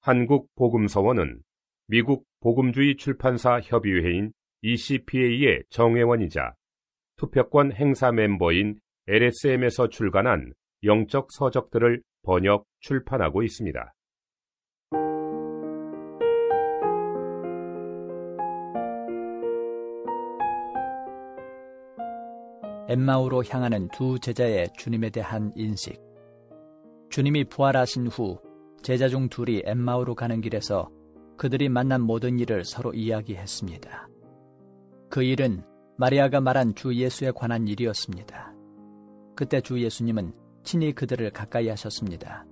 한국복음서원은 미국 복음주의 출판사 협의회인 ECPA의 정회원이자 투표권 행사 멤버인 LSM에서 출간한 영적 서적들을 번역, 출판하고 있습니다. 엠마오로 향하는 두 제자의 주님에 대한 인식. 주님이 부활하신 후 제자 중 둘이 엠마오로 가는 길에서 그들이 만난 모든 일을 서로 이야기했습니다. 그 일은 마리아가 말한 주 예수에 관한 일이었습니다. 그때 주 예수님은 친히 그들을 가까이 하셨습니다.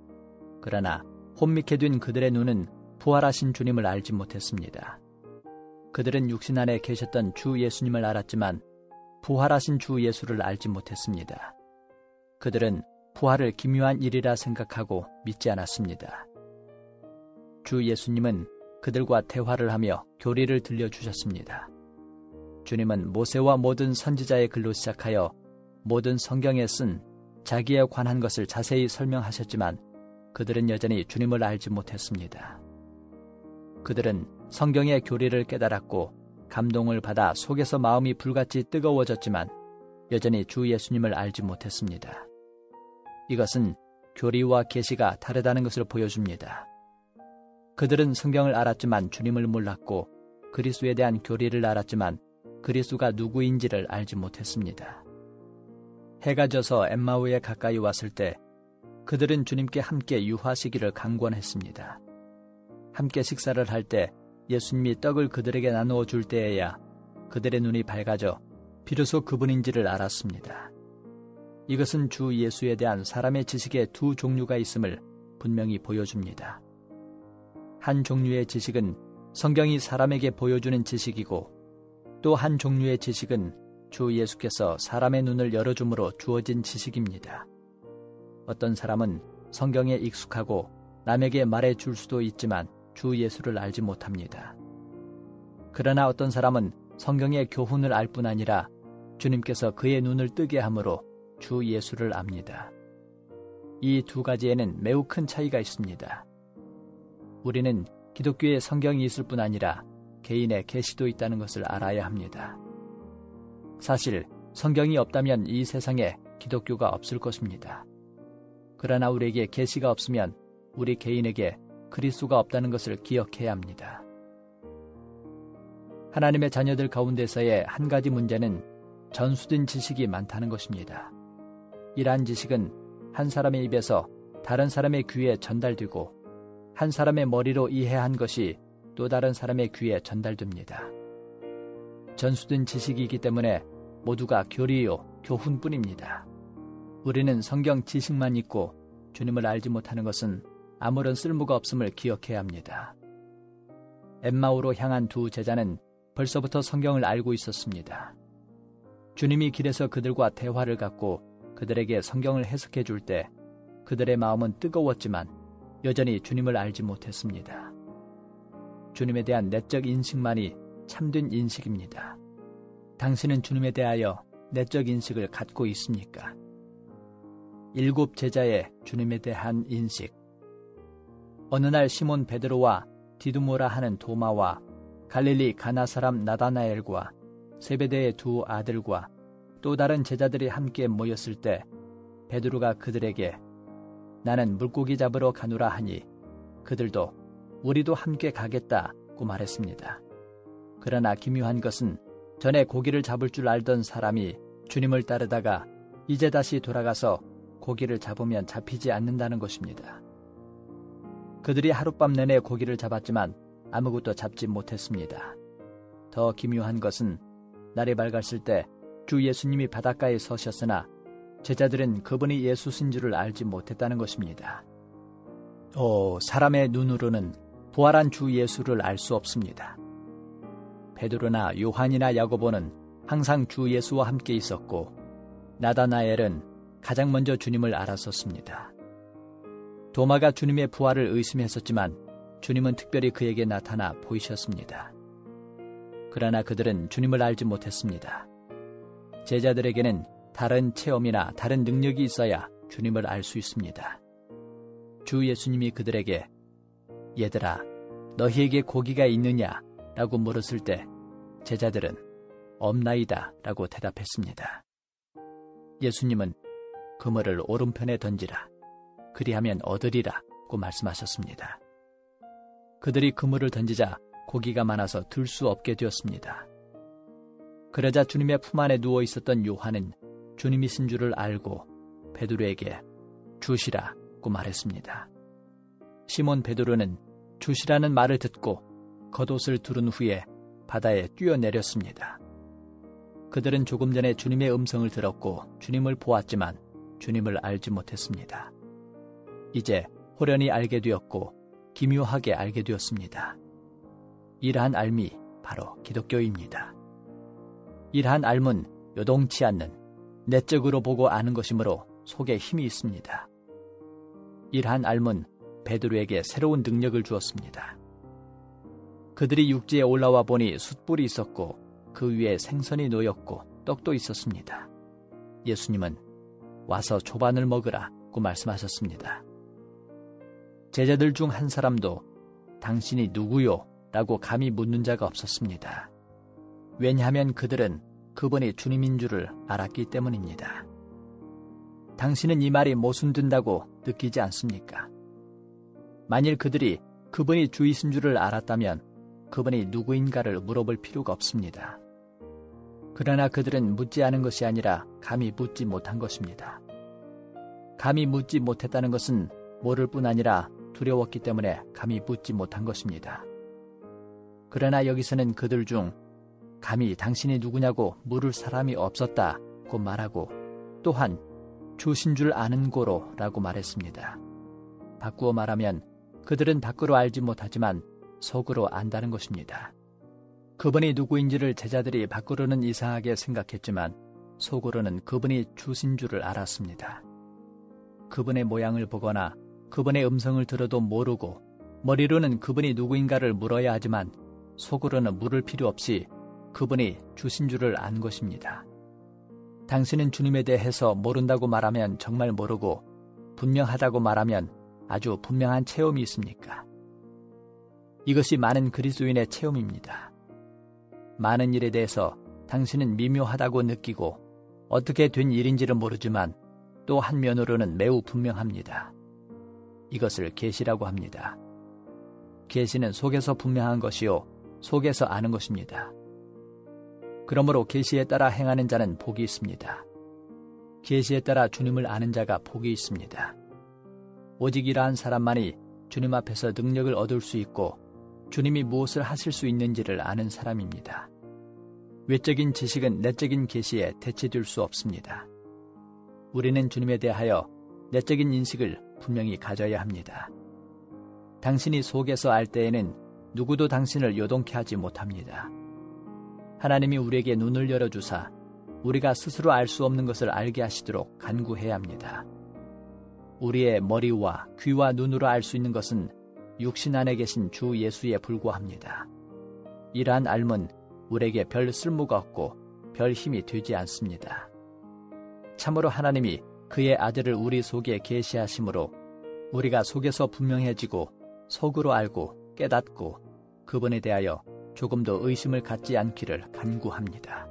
그러나 혼미케 된 그들의 눈은 부활하신 주님을 알지 못했습니다. 그들은 육신 안에 계셨던 주 예수님을 알았지만 부활하신 주 예수를 알지 못했습니다. 그들은 부활을 기묘한 일이라 생각하고 믿지 않았습니다. 주 예수님은 그들과 대화를 하며 교리를 들려주셨습니다. 주님은 모세와 모든 선지자의 글로 시작하여 모든 성경에 쓴 자기에 관한 것을 자세히 설명하셨지만 그들은 여전히 주님을 알지 못했습니다. 그들은 성경의 교리를 깨달았고 감동을 받아 속에서 마음이 불같이 뜨거워졌지만 여전히 주 예수님을 알지 못했습니다. 이것은 교리와 계시가 다르다는 것을 보여줍니다. 그들은 성경을 알았지만 주님을 몰랐고 그리스도에 대한 교리를 알았지만 그리스도가 누구인지를 알지 못했습니다. 해가 져서 엠마오에 가까이 왔을 때 그들은 주님께 함께 유하시기를 강권했습니다. 함께 식사를 할 때 예수님이 떡을 그들에게 나누어 줄 때에야 그들의 눈이 밝아져 비로소 그분인지를 알았습니다. 이것은 주 예수에 대한 사람의 지식의 두 종류가 있음을 분명히 보여줍니다. 한 종류의 지식은 성경이 사람에게 보여주는 지식이고 또 한 종류의 지식은 주 예수께서 사람의 눈을 열어줌으로 주어진 지식입니다. 어떤 사람은 성경에 익숙하고 남에게 말해줄 수도 있지만 주 예수를 알지 못합니다. 그러나 어떤 사람은 성경의 교훈을 알 뿐 아니라 주님께서 그의 눈을 뜨게 함으로 주 예수를 압니다. 이 두 가지에는 매우 큰 차이가 있습니다. 우리는 기독교에 성경이 있을 뿐 아니라 개인의 계시도 있다는 것을 알아야 합니다. 사실 성경이 없다면 이 세상에 기독교가 없을 것입니다. 그러나 우리에게 계시가 없으면 우리 개인에게 그리스도가 없다는 것을 기억해야 합니다. 하나님의 자녀들 가운데서의 한 가지 문제는 전수된 지식이 많다는 것입니다. 이러한 지식은 한 사람의 입에서 다른 사람의 귀에 전달되고 한 사람의 머리로 이해한 것이 또 다른 사람의 귀에 전달됩니다. 전수된 지식이기 때문에 모두가 교리요, 교훈뿐입니다. 우리는 성경 지식만 있고 주님을 알지 못하는 것은 아무런 쓸모가 없음을 기억해야 합니다. 엠마오로 향한 두 제자는 벌써부터 성경을 알고 있었습니다. 주님이 길에서 그들과 대화를 갖고 그들에게 성경을 해석해 줄 때 그들의 마음은 뜨거웠지만 여전히 주님을 알지 못했습니다. 주님에 대한 내적 인식만이 참된 인식입니다. 당신은 주님에 대하여 내적 인식을 갖고 있습니까? 7 제자의 주님에 대한 인식. 어느 날 시몬 베드로와 디두모라 하는 도마와 갈릴리 가나 사람 나다나엘과 세베대의 두 아들과 또 다른 제자들이 함께 모였을 때 베드로가 그들에게 나는 물고기 잡으러 가노라 하니 그들도 우리도 함께 가겠다고 말했습니다. 그러나 기묘한 것은 전에 고기를 잡을 줄 알던 사람이 주님을 따르다가 이제 다시 돌아가서 고기를 잡으면 잡히지 않는다는 것입니다. 그들이 하룻밤 내내 고기를 잡았지만 아무것도 잡지 못했습니다. 더 기묘한 것은 날이 밝았을 때 주 예수님이 바닷가에 서셨으나 제자들은 그분이 예수신 줄을 알지 못했다는 것입니다. 사람의 눈으로는 부활한 주 예수를 알 수 없습니다. 베드로나 요한이나 야고보는 항상 주 예수와 함께 있었고 나다나엘은 가장 먼저 주님을 알았었습니다. 도마가 주님의 부활을 의심했었지만 주님은 특별히 그에게 나타나 보이셨습니다. 그러나 그들은 주님을 알지 못했습니다. 제자들에게는 다른 체험이나 다른 능력이 있어야 주님을 알 수 있습니다. 주 예수님이 그들에게 얘들아, 너희에게 고기가 있느냐? 라고 물었을 때 제자들은 없나이다 라고 대답했습니다. 예수님은 그물을 오른편에 던지라. 그리하면 얻으리라 고 말씀하셨습니다. 그들이 그물을 던지자 고기가 많아서 들 수 없게 되었습니다. 그러자 주님의 품 안에 누워 있었던 요한은 주님이신 줄을 알고 베드로에게 주시라고 말했습니다. 시몬 베드로는 주시라는 말을 듣고 겉옷을 두른 후에 바다에 뛰어내렸습니다. 그들은 조금 전에 주님의 음성을 들었고 주님을 보았지만 주님을 알지 못했습니다. 이제 호련히 알게 되었고 기묘하게 알게 되었습니다. 이러한 알미 바로 기독교입니다. 이러한 알문 요동치 않는 내적으로 보고 아는 것이므로 속에 힘이 있습니다. 이러한 알문 베드로에게 새로운 능력을 주었습니다. 그들이 육지에 올라와 보니 숯불이 있었고 그 위에 생선이 놓였고 떡도 있었습니다. 예수님은 와서 조반을 먹으라고 말씀하셨습니다. 제자들 중 한 사람도 당신이 누구요? 라고 감히 묻는 자가 없었습니다. 왜냐하면 그들은 그분이 주님인 줄을 알았기 때문입니다. 당신은 이 말이 모순된다고 느끼지 않습니까? 만일 그들이 그분이 주이신 줄을 알았다면 그분이 누구인가를 물어볼 필요가 없습니다. 그러나 그들은 묻지 않은 것이 아니라 감히 묻지 못한 것입니다. 감히 묻지 못했다는 것은 모를 뿐 아니라 두려웠기 때문에 감히 묻지 못한 것입니다. 그러나 여기서는 그들 중 감히 당신이 누구냐고 물을 사람이 없었다고 말하고 또한 주신 줄 아는 고로라고 말했습니다. 바꾸어 말하면 그들은 밖으로 알지 못하지만 속으로 안다는 것입니다. 그분이 누구인지를 제자들이 밖으로는 이상하게 생각했지만 속으로는 그분이 주신 줄을 알았습니다. 그분의 모양을 보거나 그분의 음성을 들어도 모르고 머리로는 그분이 누구인가를 물어야 하지만 속으로는 물을 필요 없이 그분이 주신 줄을 안 것입니다. 당신은 주님에 대해서 모른다고 말하면 정말 모르고 분명하다고 말하면 아주 분명한 체험이 있습니까? 이것이 많은 그리스도인의 체험입니다. 많은 일에 대해서 당신은 미묘하다고 느끼고 어떻게 된 일인지를 모르지만 또 한면으로는 매우 분명합니다. 이것을 계시라고 합니다. 계시는 속에서 분명한 것이요 속에서 아는 것입니다. 그러므로 계시에 따라 행하는 자는 복이 있습니다. 계시에 따라 주님을 아는 자가 복이 있습니다. 오직 이러한 사람만이 주님 앞에서 능력을 얻을 수 있고 주님이 무엇을 하실 수 있는지를 아는 사람입니다. 외적인 지식은 내적인 계시에 대체될 수 없습니다. 우리는 주님에 대하여 내적인 인식을 분명히 가져야 합니다. 당신이 속에서 알 때에는 누구도 당신을 요동케 하지 못합니다. 하나님이 우리에게 눈을 열어주사 우리가 스스로 알 수 없는 것을 알게 하시도록 간구해야 합니다. 우리의 머리와 귀와 눈으로 알 수 있는 것은 육신 안에 계신 주 예수에 불과합니다. 이러한 알문 우리에게 별 쓸모가 없고 별 힘이 되지 않습니다. 참으로 하나님이 그의 아들을 우리 속에 계시하심으로 우리가 속에서 분명해지고 속으로 알고 깨닫고 그분에 대하여 조금도 의심을 갖지 않기를 간구합니다.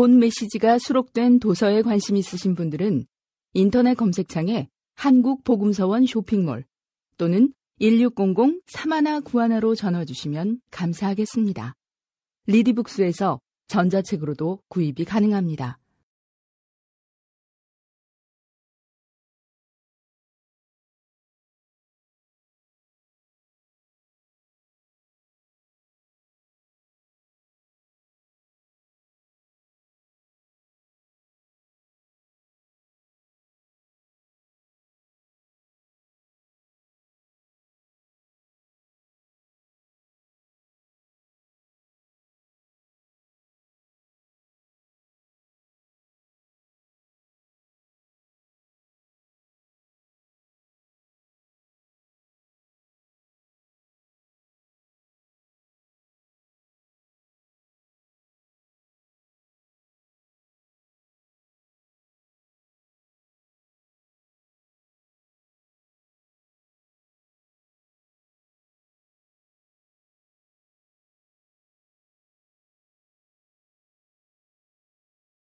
본 메시지가 수록된 도서에 관심 있으신 분들은 인터넷 검색창에 한국복음서원 쇼핑몰 또는 1600-3191로 전화 주시면 감사하겠습니다. 리디북스에서 전자책으로도 구입이 가능합니다.